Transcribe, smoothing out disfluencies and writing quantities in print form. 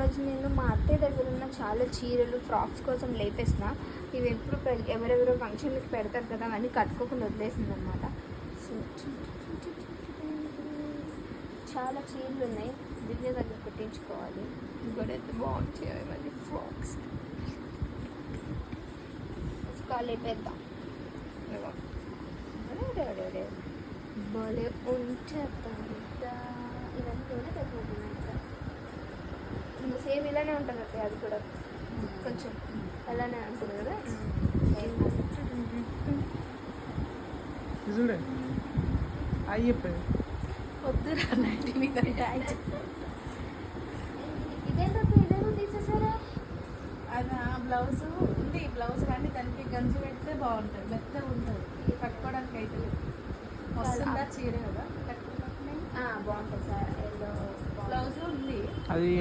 ఈరోజు నేను మా అత్తయ్య దగ్గర ఉన్న చాలా చీరలు ఫ్రాక్స్ కోసం లేపేసిన. ఇవి ఎప్పుడు ఎవరెవరో ఫంక్షన్లకి పెడతారు కదా, అవన్నీ కట్టుకోకుండా వదిలేసింది అనమాట. సో చాలా చీరలు ఉన్నాయి, దివ్య దగ్గర కుట్టించుకోవాలి. ఇంకోటి అయితే బాగుంటాయి మళ్ళీ ఫ్రాక్స్ లేపేద్దాం. భలే ఉంటే ఇవన్నీ కూడా తగ్గిపోతున్నాయి. ఇంకా సేమ్ ఇలానే ఉంటుంది అక్క, అది కూడా కొంచెం అలానే ఉంటుంది కదా. చూడే అయ్యప్ప వద్దురా నైట్ మీద ఇదేంటో తీసేసారా? అది బ్లౌజ్ ఉంది, బ్లౌజ్ కానీ దానికి గంజి పెడితే బాగుంటుంది, మెత్తగా ఉంటుంది కట్టుకోవడానికి అయితే. వస్తుందా చీర కదా కట్టుకోవడానికి బాగుంటుంది సార్. బ్లౌజ్ ఉంది అది